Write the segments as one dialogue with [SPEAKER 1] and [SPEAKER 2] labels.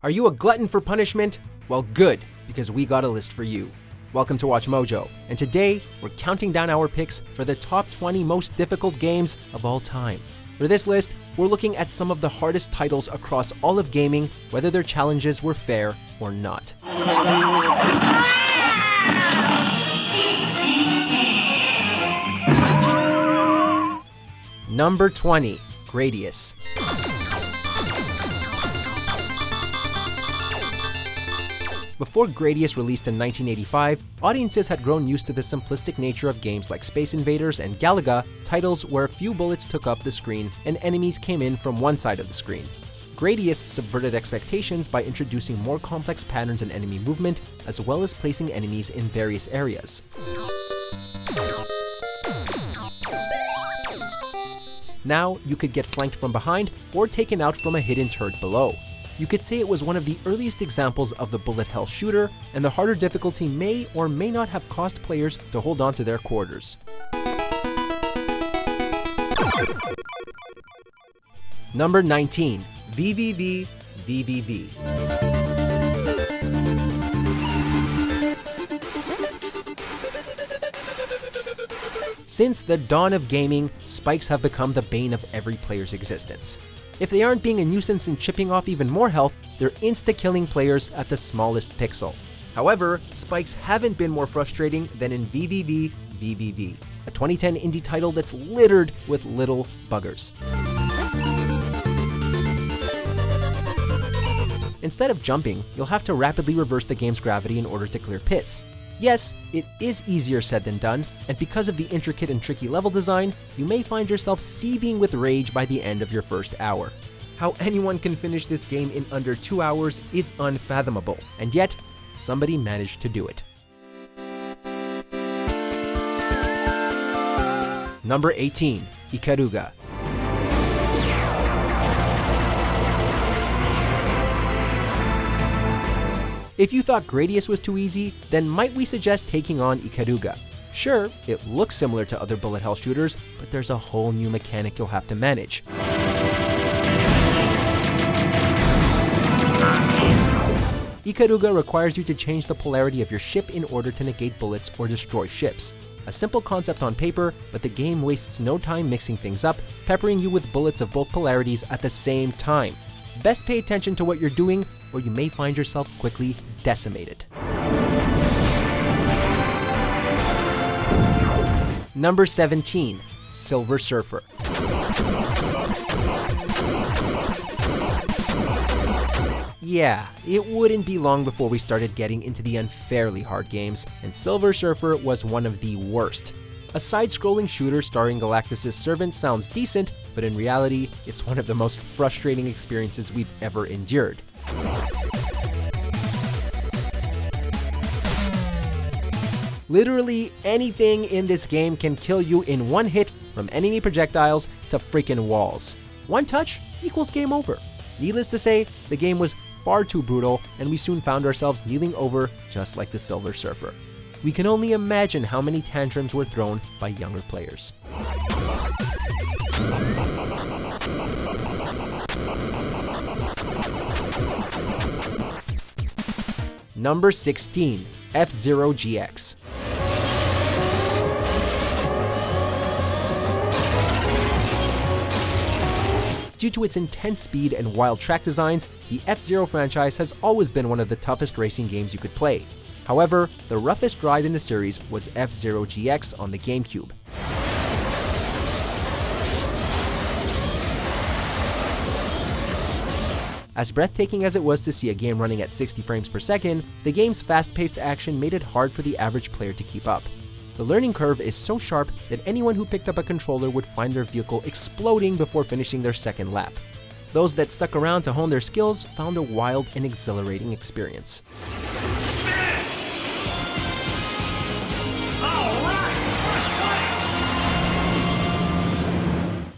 [SPEAKER 1] Are you a glutton for punishment? Well, good, because we got a list for you. Welcome to Watch Mojo, and today we're counting down our picks for the top 20 most difficult games of all time. For this list, we're looking at some of the hardest titles across all of gaming, whether their challenges were fair or not. Number 20, Gradius. Before Gradius released in 1985, audiences had grown used to the simplistic nature of games like Space Invaders and Galaga, titles where a few bullets took up the screen and enemies came in from one side of the screen. Gradius subverted expectations by introducing more complex patterns in enemy movement, as well as placing enemies in various areas. Now, you could get flanked from behind or taken out from a hidden turret below. You could say it was one of the earliest examples of the bullet hell shooter, and the harder difficulty may or may not have caused players to hold on to their quarters. Number 19, VVV VVV. Since the dawn of gaming, spikes have become the bane of every player's existence. If they aren't being a nuisance and chipping off even more health, they're insta-killing players at the smallest pixel. However, spikes haven't been more frustrating than in VVV VVV, a 2010 indie title that's littered with little buggers. Instead of jumping, you'll have to rapidly reverse the game's gravity in order to clear pits. Yes, it is easier said than done, and because of the intricate and tricky level design, you may find yourself seething with rage by the end of your first hour. How anyone can finish this game in under 2 hours is unfathomable, and yet, somebody managed to do it. Number 18, Ikaruga. If you thought Gradius was too easy, then might we suggest taking on Ikaruga? Sure, it looks similar to other bullet hell shooters, but there's a whole new mechanic you'll have to manage. Ikaruga requires you to change the polarity of your ship in order to negate bullets or destroy ships. A simple concept on paper, but the game wastes no time mixing things up, peppering you with bullets of both polarities at the same time. Best pay attention to what you're doing, or you may find yourself quickly decimated. Number 17, Silver Surfer. Yeah, it wouldn't be long before we started getting into the unfairly hard games, and Silver Surfer was one of the worst. A side-scrolling shooter starring Galactus' servant sounds decent, but in reality, it's one of the most frustrating experiences we've ever endured. Literally anything in this game can kill you in one hit, from enemy projectiles to freaking walls. One touch equals game over. Needless to say, the game was far too brutal, and we soon found ourselves kneeling over just like the Silver Surfer. We can only imagine how many tantrums were thrown by younger players. Number 16, FZero GX. Due to its intense speed and wild track designs, the FZero franchise has always been one of the toughest racing games you could play. However, the roughest ride in the series was FZero GX on the GameCube. As breathtaking as it was to see a game running at 60 frames per second, the game's fast-paced action made it hard for the average player to keep up. The learning curve is so sharp that anyone who picked up a controller would find their vehicle exploding before finishing their second lap. Those that stuck around to hone their skills found a wild and exhilarating experience.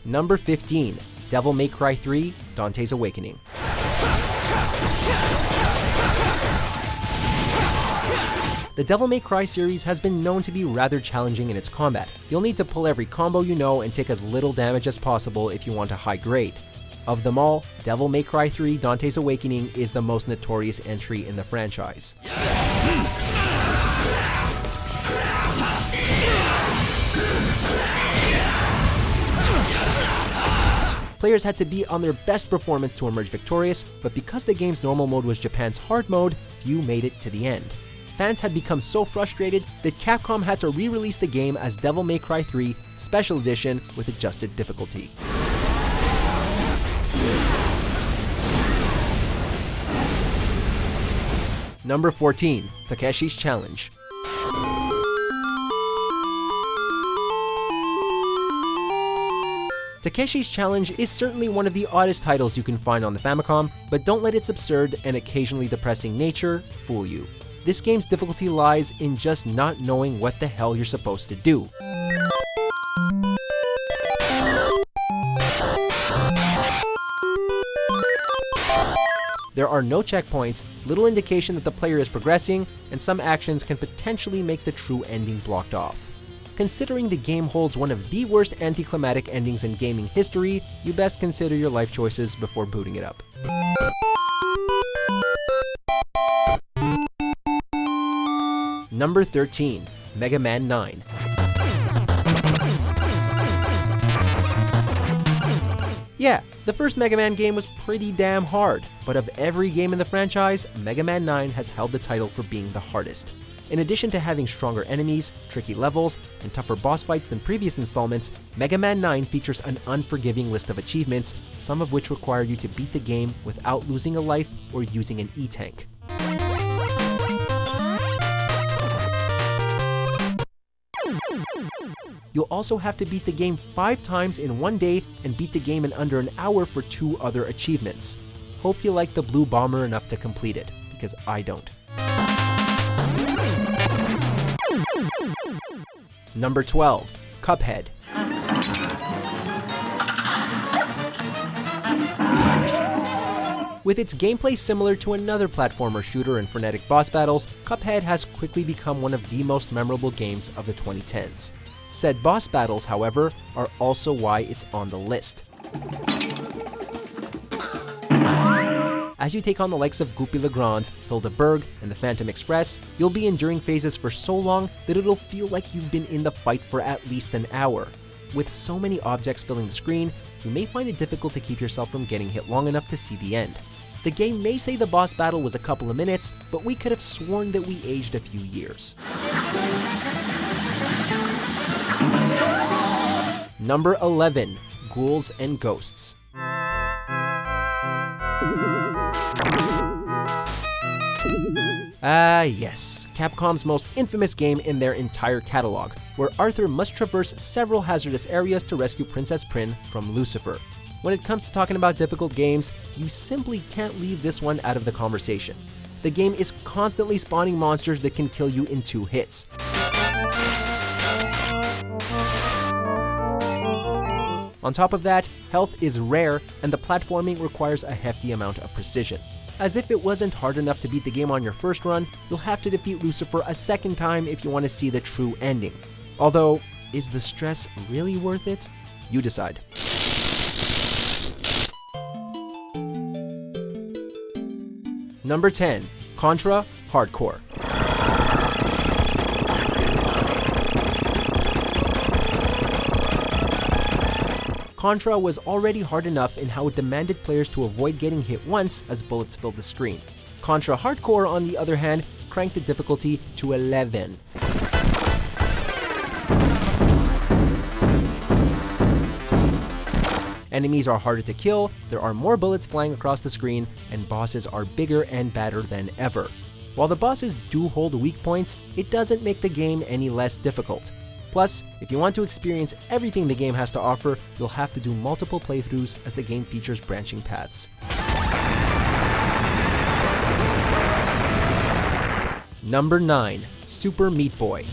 [SPEAKER 1] Number 15, Devil May Cry 3, Dante's Awakening. The Devil May Cry series has been known to be rather challenging in its combat. You'll need to pull every combo you know and take as little damage as possible if you want a high grade. Of them all, Devil May Cry 3 Dante's Awakening is the most notorious entry in the franchise. Players had to be on their best performance to emerge victorious, but because the game's normal mode was Japan's hard mode, few made it to the end. Fans had become so frustrated that Capcom had to re-release the game as Devil May Cry 3 Special Edition with adjusted difficulty. Number 14, Takeshis Challenge. Takeshis Challenge is certainly one of the oddest titles you can find on the Famicom, but don't let its absurd and occasionally depressing nature fool you. This game's difficulty lies in just not knowing what the hell you're supposed to do. There are no checkpoints, little indication that the player is progressing, and some actions can potentially make the true ending blocked off. Considering the game holds one of the worst anticlimactic endings in gaming history, you best consider your life choices before booting it up. Number 13, Mega Man 9. Yeah, the first Mega Man game was pretty damn hard, but of every game in the franchise, Mega Man 9 has held the title for being the hardest. In addition to having stronger enemies, tricky levels, and tougher boss fights than previous installments, Mega Man 9 features an unforgiving list of achievements, some of which require you to beat the game without losing a life or using an E-tank. You'll also have to beat the game 5 times in one day and beat the game in under an hour for 2 other achievements. Hope you like the Blue Bomber enough to complete it, because I don't. Number 12, Cuphead. With its gameplay similar to another platformer shooter and frenetic boss battles, Cuphead has quickly become one of the most memorable games of the 2010s. Said boss battles, however, are also why it's on the list. As you take on the likes of Goopy Legrand, Hilda Berg, and the Phantom Express, you'll be enduring phases for so long that it'll feel like you've been in the fight for at least an hour. With so many objects filling the screen, you may find it difficult to keep yourself from getting hit long enough to see the end. The game may say the boss battle was a couple of minutes, but we could have sworn that we aged a few years. Number 11, Ghouls and Ghosts. Yes, Capcom's most infamous game in their entire catalog, where Arthur must traverse several hazardous areas to rescue Princess Prin from Lucifer. When it comes to talking about difficult games, you simply can't leave this one out of the conversation. The game is constantly spawning monsters that can kill you in 2 hits. On top of that, health is rare, and the platforming requires a hefty amount of precision. As if it wasn't hard enough to beat the game on your first run, you'll have to defeat Lucifer a second time if you want to see the true ending. Although, is the stress really worth it? You decide. Number 10, Contra Hardcore. Contra was already hard enough in how it demanded players to avoid getting hit once as bullets filled the screen. Contra Hardcore, on the other hand, cranked the difficulty to 11. Enemies are harder to kill, there are more bullets flying across the screen, and bosses are bigger and badder than ever. While the bosses do hold weak points, it doesn't make the game any less difficult. Plus, if you want to experience everything the game has to offer, you'll have to do multiple playthroughs as the game features branching paths. Number 9, Super Meatboy.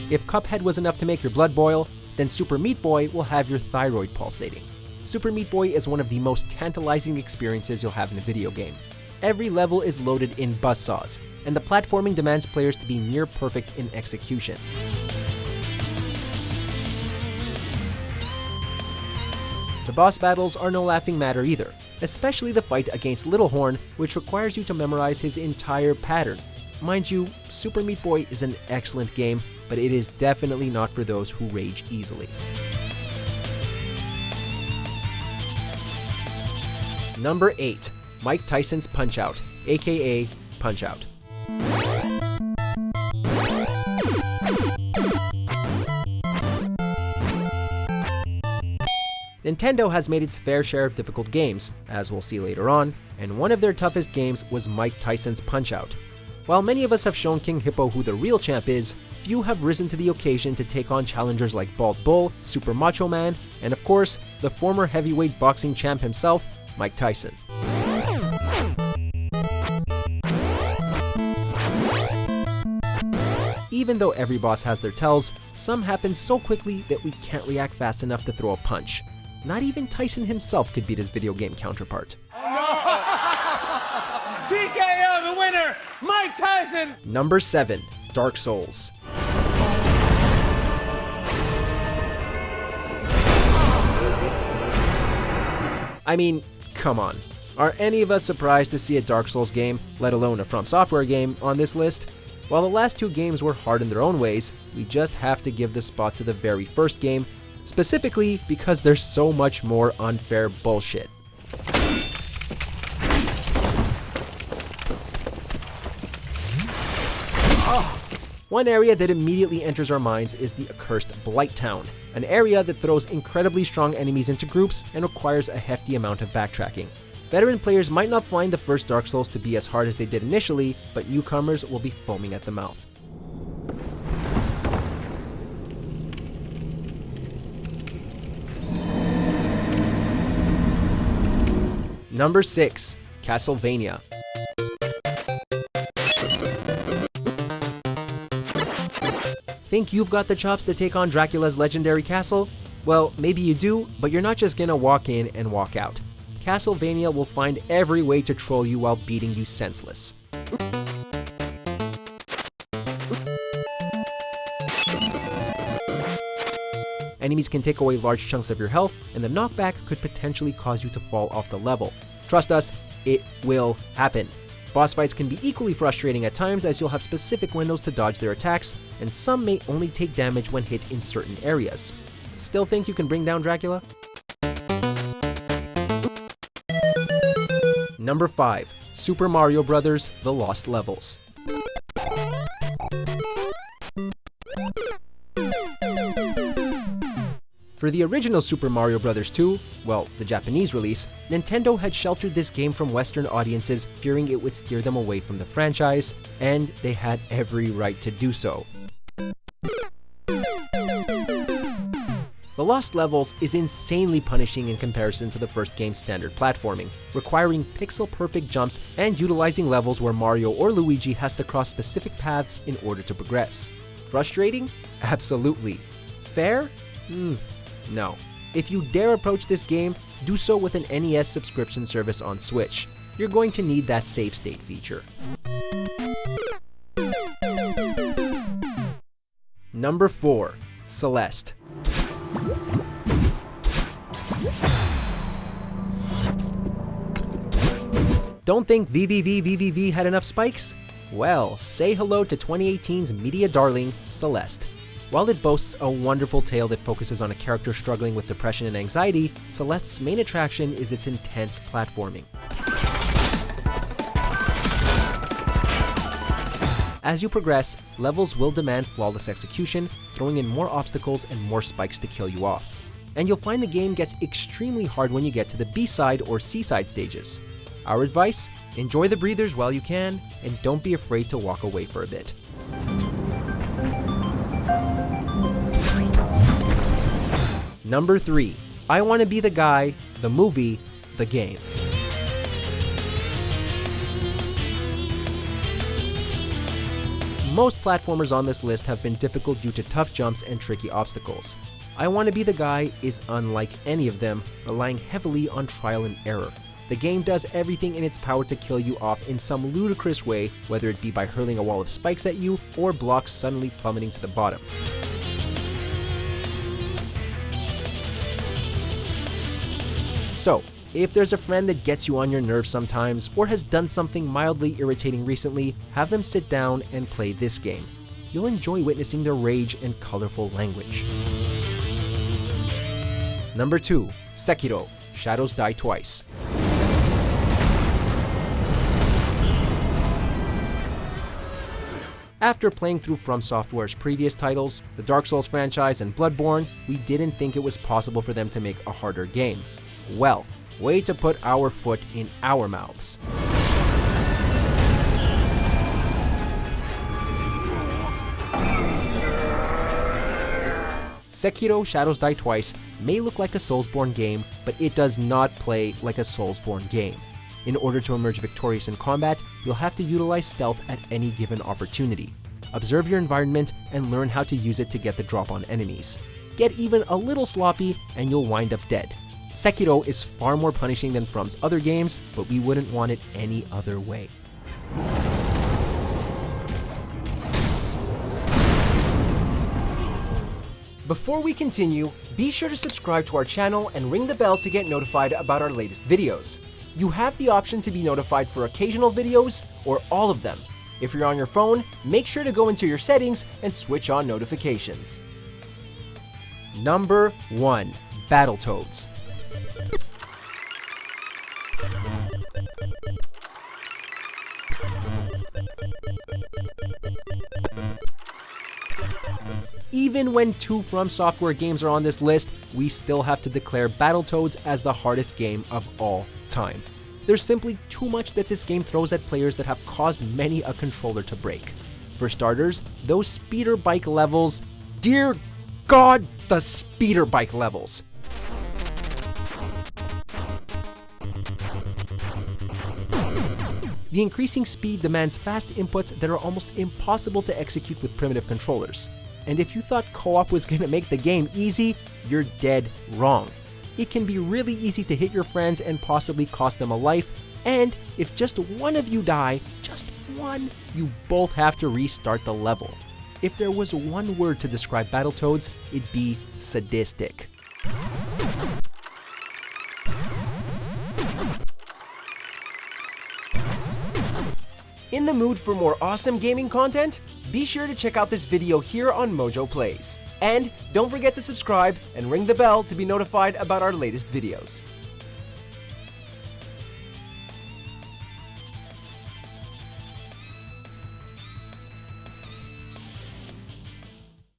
[SPEAKER 1] If Cuphead was enough to make your blood boil, then Super Meatboy will have your thyroid pulsating. Super Meatboy is one of the most tantalizing experiences you'll have in a video game. Every level is loaded in buzzsaws, and the platforming demands players to be near perfect in execution. The boss battles are no laughing matter either, especially the fight against Littlehorn, which requires you to memorize his entire pattern. Mind you, Super Meat Boy is an excellent game, but it is definitely not for those who rage easily. Number 8. Mike Tyson's Punchout, aka Punchout. Nintendo has made its fair share of difficult games, as we'll see later on, and one of their toughest games was Mike Tyson's Punchout. While many of us have shown King Hippo who the real champ is, few have risen to the occasion to take on challengers like Bald Bull, Super Macho Man, and of course, the former heavyweight boxing champ himself, Mike Tyson. Even though every boss has their tells, some happen so quickly that we can't react fast enough to throw a punch. Not even Tyson himself could beat his video game counterpart.
[SPEAKER 2] TKO the winner, Mike Tyson!
[SPEAKER 1] Number 7. Dark Souls. I mean, come on. Are any of us surprised to see a Dark Souls game, let alone a From Software game, on this list? While the last two games were hard in their own ways, we just have to give the spot to the very first game, specifically because there's so much more unfair bullshit. One area that immediately enters our minds is the accursed Blight Town, an area that throws incredibly strong enemies into groups and requires a hefty amount of backtracking. Veteran players might not find the first Dark Souls to be as hard as they did initially, but newcomers will be foaming at the mouth. Number 6. Castlevania. Think you've got the chops to take on Dracula's legendary castle? Well, maybe you do, but you're not just gonna walk in and walk out. Castlevania will find every way to troll you while beating you senseless. Enemies can take away large chunks of your health, and the knockback could potentially cause you to fall off the level. Trust us, it will happen. Boss fights can be equally frustrating at times, as you'll have specific windows to dodge their attacks, and some may only take damage when hit in certain areas. Still think you can bring down Dracula? Number 5. Super Mario Bros. The Lost Levels. For the original Super Mario Bros. 2, well, the Japanese release, Nintendo had sheltered this game from Western audiences, fearing it would steer them away from the franchise, and they had every right to do so. The Lost Levels is insanely punishing in comparison to the first game's standard platforming, requiring pixel-perfect jumps and utilizing levels where Mario or Luigi has to cross specific paths in order to progress. Frustrating? Absolutely. Fair? No. If you dare approach this game, do so with an NES subscription service on Switch. You're going to need that save state feature. Number 4. Celeste. Don't think VVV had enough spikes? Well, say hello to 2018's media darling, Celeste. While it boasts a wonderful tale that focuses on a character struggling with depression and anxiety, Celeste's main attraction is its intense platforming. As you progress, levels will demand flawless execution, throwing in more obstacles and more spikes to kill you off. And you'll find the game gets extremely hard when you get to the B-side or C-side stages. Our advice? Enjoy the breathers while you can, and don't be afraid to walk away for a bit. Number 3. I Wanna Be the Guy, the movie, the game. Most platformers on this list have been difficult due to tough jumps and tricky obstacles. I Wanna Be the Guy is unlike any of them, relying heavily on trial and error. The game does everything in its power to kill you off in some ludicrous way, whether it be by hurling a wall of spikes at you or blocks suddenly plummeting to the bottom. So, if there's a friend that gets you on your nerves sometimes, or has done something mildly irritating recently, have them sit down and play this game. You'll enjoy witnessing their rage and colorful language. Number 2. Sekiro, Shadows Die Twice. After playing through From Software's previous titles, the Dark Souls franchise and Bloodborne, we didn't think it was possible for them to make a harder game. Well, way to put our foot in our mouths. Sekiro Shadows Die Twice may look like a Soulsborne game, but it does not play like a Soulsborne game. In order to emerge victorious in combat, you'll have to utilize stealth at any given opportunity. Observe your environment and learn how to use it to get the drop on enemies. Get even a little sloppy and you'll wind up dead. Sekiro is far more punishing than From's other games, but we wouldn't want it any other way. Before we continue, be sure to subscribe to our channel and ring the bell to get notified about our latest videos. You have the option to be notified for occasional videos or all of them. If you're on your phone, make sure to go into your settings and switch on notifications. Number 1. Battletoads. Even when 2 From Software games are on this list, we still have to declare Battletoads as the hardest game of all time. There's simply too much that this game throws at players that have caused many a controller to break. For starters, those speeder bike levels. Dear God, the speeder bike levels! The increasing speed demands fast inputs that are almost impossible to execute with primitive controllers. And if you thought co-op was gonna make the game easy, you're dead wrong. It can be really easy to hit your friends and possibly cost them a life, and if just one of you die, just one, you both have to restart the level. If there was one word to describe Battletoads, it'd be sadistic. In the mood for more awesome gaming content? Be sure to check out this video here on Mojo Plays. And don't forget to subscribe and ring the bell to be notified about our latest videos.